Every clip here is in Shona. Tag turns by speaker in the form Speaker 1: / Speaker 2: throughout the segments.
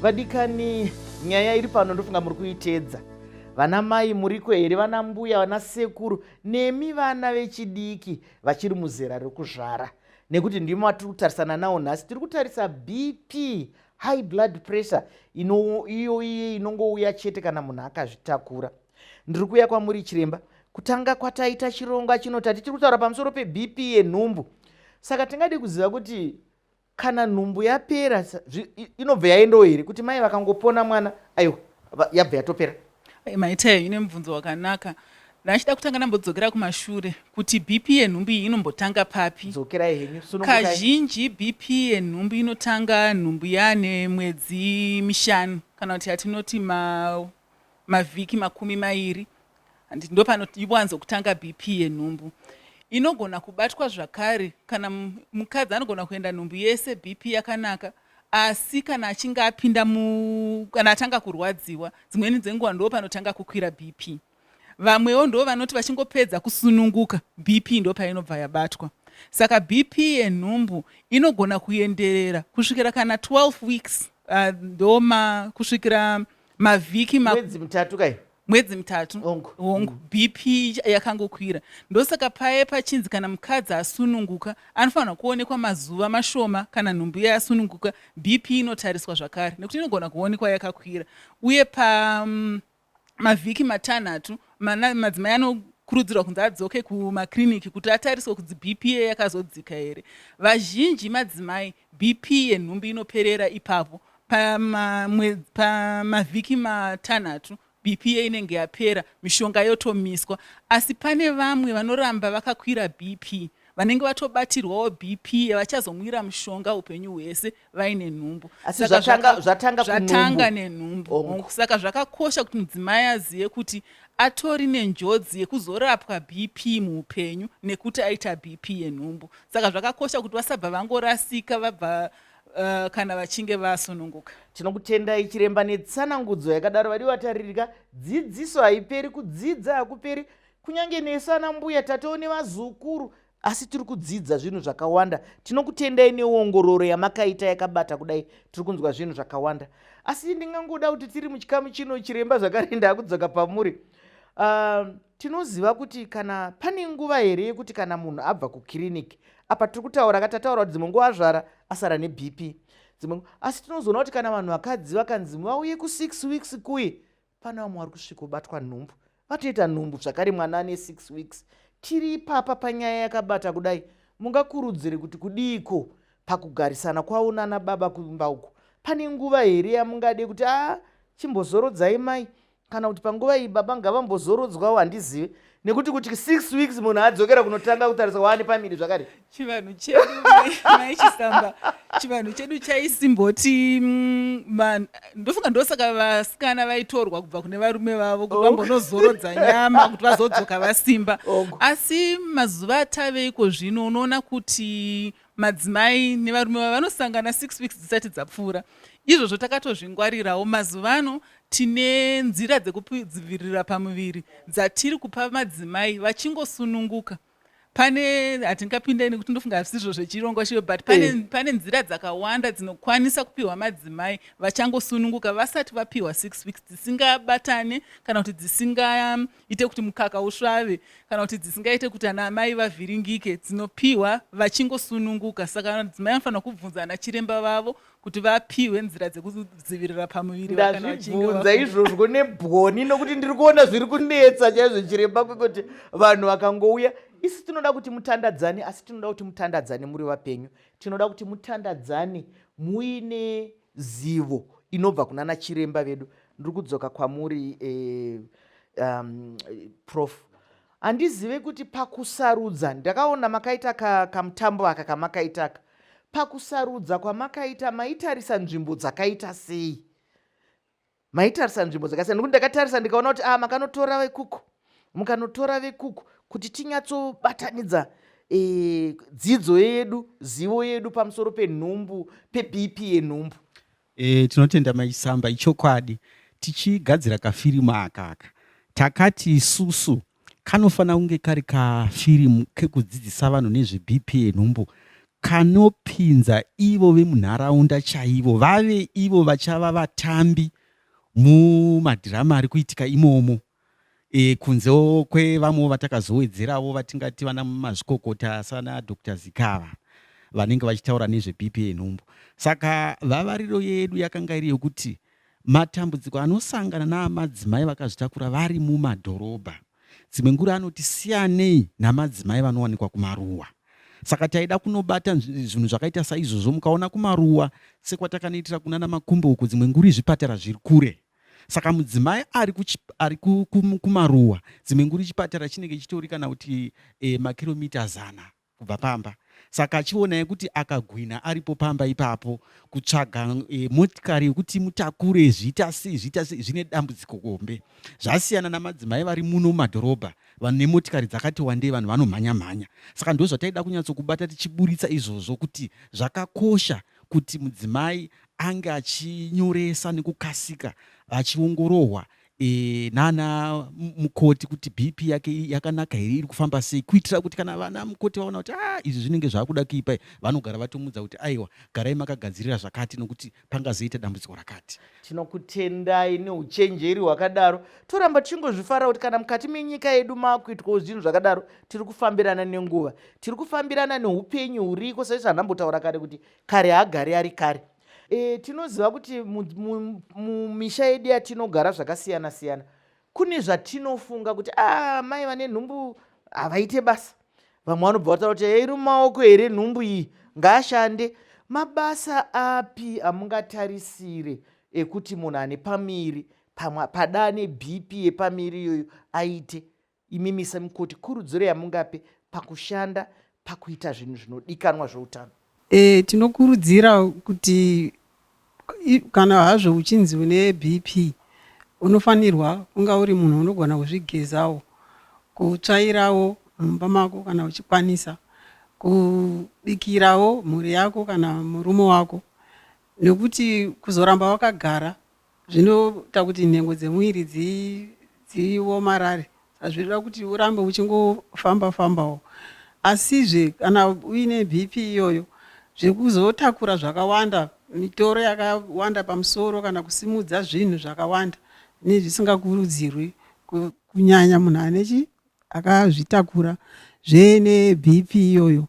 Speaker 1: Vadikani, nyaya iri pano ndofunga muri kuiteedza. Vana mai muriko here, vana mbuya, vana sekuru, nemi vana vechidiki vachiri muzera rekuzvara. Nekuti ndimo atiri kutarisana nawo nhasi. Tiri kutarisa BP, high blood pressure, iyo inongouya chete kana munhu akazvitakura. Ndiri kuuya kwamuri chiremba. Kutanga kwataita chirongwa chinotati tiri kutaura pamusoro peBP yenhumbu. Saka tingade kuziva kuti kana nhumbu yapera inobva yaendawo here, kuti mai vakangopona mwana aiwa yabva yatopera.
Speaker 2: Maiteyo ine mubvunzo wakanaka. Ndachida kutanga nambodzokera kumashure kuti BP yenhumbu iyi inombotanga papi.
Speaker 1: Dzokerai henyu.
Speaker 2: Kazhinji BP yenhumbu inotanga nhumbu yane mwedzi mishanu kana kuti yatinoti mavhiki 20. Ndo panowanzo kutanga BP yenhumbu. Inogona kubatwa zvakare kana mukadzi anogona kuenda nhumbu yese BP yakanaka, asi kana achinge apinda kana atanga kurwadziwa, dzimweni dzenguva ndo panotanga kukwira BP. Vamwewo ndo vanoti vachingopedza kusununguka BP ndo painobva yabatwa. Saka BP yenhumbu inogona kuenderera kusvikira kana 12 weeks, ndo kusvikira mavhiki mwedzi mitatu hongu BP yakangokwira. Ndosaka paye pachinzi kana mukadzi asununguka anofanira kuonekwa mazuva mashoma kana nhumbu yasununguka, BP inotariswa zvakare nekuti inogona kuonekwa yakakwira. Uye mavhiki 6 madzimai anokurudzirwa kunzi adzoke kumakiriniki kuti atariswe kuti BP yakazodzika here. Vazhinji madzimai BP yenhumbu inoperera ipapo pamavhiki 6 BP inenge yapera, mishonga yotomiswa. Asi pane vamwe vanoramba vakakwira BP, vanenge vatobatirwawo BP vachazomwira mishonga upenyu hwese vaine nhumbu.
Speaker 1: Zvatanga
Speaker 2: nenhumbu. Saka zvakakosha kuti mudzimai azive kuti atori nenjodzi yekuzorapwa BP muupenyu nekuti aita BP yenhumbu. Saka zvakakosha kuti vasabva vangorasika vabva kana vachinge vasununguka.
Speaker 1: Tinokutendai chiremba netsanangudzo yakadaro. Vari vataririka, dzidziso haiperi, kudzidza hakuperi. Kunyange nesu ana mbuya tatewo nevazukuru, asi tiri kudzidza zvinhu zvakawanda. Tinokutendai neongororo yamakaita yakabata kudai, tiri kunzwa zvinhu zvakawanda. Asi ndingangoda kuti tiri muchikamu chino chiremba zvakare ndakudzoka pamuri. Tinoziva kuti kana pane nguva here yekuti kana munhu abva kukiriniki, apa tiri kutaura katataura kuti dzimwe nguva azvara asara neBP. Asi tinozoona kuti kana vanhu vakadzi vakanzi vauye ku6 weeks kuye, pana vamwe vari kusvika kubatwa nhumbu. Vatoita nhumbu zvakare mwana ane 6 weeks. Tiri ipapa panyaya yakabata kudai. Mungakurudzire kuti kudiko pakugarisana kwavo nana baba kumba uko, pane nguva here yamungade kuti chimbozorodzai mai, kana kuti panguva iyi baba ngavambozorodzwawo, handizive. Nekuti kuti 6 weeks munhu adzokera kunotanga kutariswa waane pamiri zvakare.
Speaker 2: Chivanhu chedu maichisamba, chivanhu chedu chaisimboti ndofunga ndosaka vasikana vaitorwa kubva kune varume vavo kuti vambonozorodza nyama kuti vazodzoka vasimba. Asi mazuva ataveiko zvino unoona kuti madzimai nevarume vavo vanosangana 6 weeks dzisati dzapfuura. Izvozvo takatozvingwarirawo. Mazuvano tine nzira dzekudzivirira pamuviri dzatiri kupa madzimai vachingosununguka. Pane hatingapinda nekuti ndofunga hazvisizvo zvechirongwa chiyo, but pane nzira dzakawanda dzinokwanisa kupiwa madzimai vachangosununguka vasati vapiwa 6 weeks, dzisingabatane kana kuti dzisingaite kuti mukaka usvave kana kuti dzisingaite kuti ana mai vavhiringike, dzinopiwa vachingosununguka. Saka madzimai anofanira kubvunza ana chiremba vavo kuti vapiwe nzira dzekudzivirira pamuviri.
Speaker 1: Ndazvibvunza izvozvo nebwoni nokuti ndiri kuona zviri kunetsa chaizvo chiremba, kwekuti vanhu vakangouya. Isi tinoda kuti mutandadzane, asi tinoda kuti mutandadzane muri vapenyu. Tinoda kuti mutandadzane muine zivo inobva kunana chiremba vedu. Ndiri kudzoka kwamuri Prof. Handizive kuti pakusarudza, ndakaona makaita kamutambo aka kamakaitaka. Pakusarudza kwamakaita maitarisa nzvimbo dzakaita sei? Maitarisa nzvimbo dzakasiyana. Nekuti ndakatarisa ndikaona kuti makanotora vekuku, mukanotora vekuku kuti tinyatsobatanidza dzidzo yedu, zivo yedu pamusoro penhumbu, peBP yenhumbu.
Speaker 3: Tinotenda maisamba, ichokwadi. Tichigadzira kafirimu akaka, takati isusu kanofana kunge kari kafirimu kekudzidzisa vanhu nezveBP yenhumbu kanopinza ivo vemunharaunda chaivo, vave ivo vachava vatambi mumadhirama ari kuitika imomo, kunzewo kwevamwewo vatakazowedzerawo vatingati vana mazvikokota sana Dr. Zikava vanenge vachitaura nezveBP yenhumbu. Saka vavariro yedu yakanga iri yokuti matambudziko anosangana namadzimai vakazvitakura vari mumadhorobha dzimwe nguva anoti siyanei namadzimai vanowanikwa kumaruwa. Saka taida kunobata zvinhu zvakaita saizvozvo, mukaona kumaruwa sekwatakanoitira kunana Makumbo uko dzimwe nguri zvipatara zviri kure. Saka mudzimai ari kumaruwa dzimwe nguri chipatara chinenge chitori kana kuti makiromita 100 kubva pamba. Saka achionai kuti akagwina aripo pamba ipapo kutsvaga motikari yokuti mutakure zvita zvine dambudziko kombe. Zvasiyana namadzimai vari muno mumadhorobha vane motikari dzakati wandei, vanhu vanomhanya-mhanya. Saka ndo zvataida kunyatsokubata tichiburitsa izvozvo kuti zvakakosha kuti mudzimai ange achinyoresa nekukasika achiongororwa nana mukoti kuti BP yake yakanaka here, iri kufamba sei, kuitira kuti kana vana mukoti vaona kuti izvi zvinenge zvakuda kuipa, vanogara vatomudza kuti aiwa garai makagadzirira zvakati nokuti pangazoita dambudziko rakati.
Speaker 1: Tinokutendai neuchenjeri hwakadaro. Toramba tichingozvifara kuti kana mukati menyika yedu makuitwawo zvinhu zvakadaro, tiri kufambirana nenguva, tiri kufambirana neupenyu huriko, saizvo anambotaura kare kuti kare hagari ari kare. Tinoziva kuti mumisha yedu yatinogara zvakasiyana-siyana kune zvatinofunga kuti mai vane nhumbu havaite basa. Vamwe vanobva vataura kuti iri mumaoko here nhumbu iyi, ngaashande. Mabasa api amungatarisire ekuti munhu ane pamiri pada neBP yepamiri iyoyo aite? Imimi semukoti kurudziro yamungape pakushanda pakuita zvinhu zvinodikanwa zveutano?
Speaker 4: Tinokurudzira kuti kana hazvo uchinzi une BP unofanirwa kunga uri munhu unogona kuzvigezawo, kutsvairawo mumba mako kana uchikwanisa, kubikirawo mhuri yako kana murume wako, nekuti kuzoramba wakagara zvinoita kuti nhengo dzemuviri dziomarare. Zvinoda kuti urambe uchingofamba-fambawo. Asizve kana uine BP iyoyo, zvekuzotakura zvakawanda, mitoro yakawanda pamusoro kana kusimudza zvinhu zvakawanda nezvisingakurudzirwi kunyanya munhu akazvitakura zvene BP iyoyo.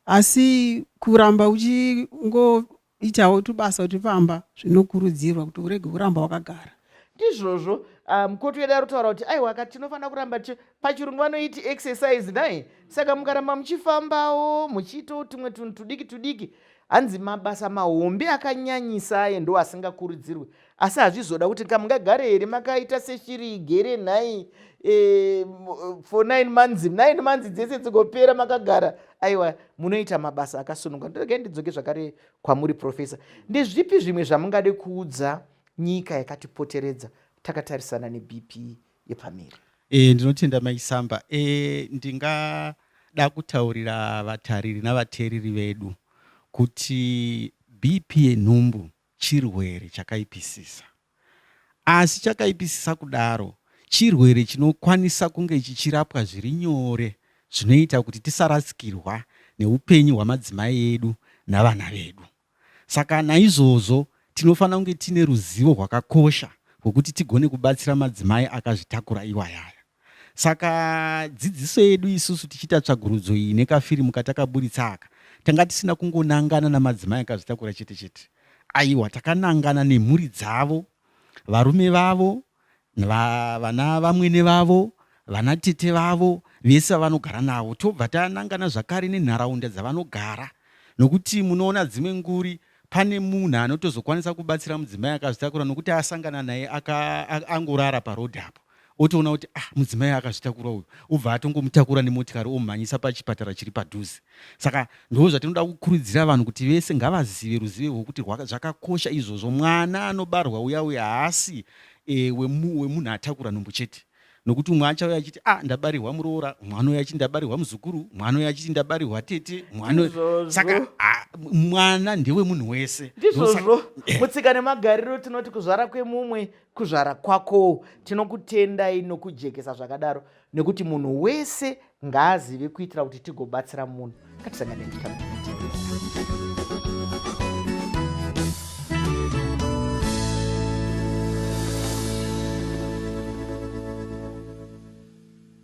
Speaker 4: Asi kuramba uchingoitawo tubasa kuti pamba zvinokurudzirwa kuti urege kuramba wakagara.
Speaker 1: Ndizvozvo mukoti wedu ari kutaura kuti aiwa kati tinofanira kuramba pachirungu vanoiti exercise nai. Saka mukaramba muchifambawo muchiitawo tumwe tunhu tudiki hanzi mabasa mahombe akanyanyisa ndo asingakurudzirwi. Asi hazvizoda kuti kamungagare here makaita seshiri igere nhai for 9 months dzese dzigopera makagara. Aiwa munoita mabasa akasununga. Ndoge ndidzoke zvakare kwamuri Profesa, ndezvipi zvimwe zvamungade kuudza nyika yakatipoteredza takatarisana neBP yepamiri?
Speaker 3: Ndinotenda Maisamba. Ndingada kutaurira vatariri navateereri vedu kuti BP yenhumbu chirwere chakaipisisa, asi chakaipisisa kudaro chirwere chinokwanisa kunge chichirapwa zviri nyore, zvinoita kuti tisarasikirwa neupenyu hwamadzimai edu navana vedu. Saka naizvozvo tinofanira kunge tine ruzivo rwakakosha rwokuti tigone kubatsira madzimai akazvitakura iwayaya. Saka dzidziso yedu isusu tichiita tsvagurudzo iyi nekafirimu katakaburitsa aka, tanga tisina kungonangana namadzimai akazvitakura chete. Aiwa, takanangana nemhuri dzavo, varume vavo, vana vamwene vavo, vana tete vavo, vese vanogara navo. Tobva tanangana zvakare nenharaunda dzavanogara, nokuti munoona dzimwe nguri pane munhu anotozokwanisa kubatsira mudzimai akazvitakura nokuti asangana naye angorara parodhi apo, otoona kuti mudzimai akazvitakura uyu, ubva atongomutakura nemotikari omhanyisa pachipatara chiri padhuze. Saka ndo zvatinoda kukurudzira vanhu kuti vese ngavazive ruzivo rwokuti zvakakosha izvozvo. Mwana anobarwa uya haasi wemunhu atakura nhumbu chete, nokuti umwe achauya achiti ndabarirwa muroora, mwana uya achiti ndabarirwa muzukuru, mwana uya achiti ndabarirwa tete, saka mwana ndewe munhu wese.
Speaker 1: Ndizvozvo mutsika nemagariro tinoti kuzvara kwemumwe kuzvara kwako. Tinokutendai nokujekesa zvakadaro, nekuti munhu wese ngaazive kuitira kuti tigobatsira munhu. Ngatisangane nditambira.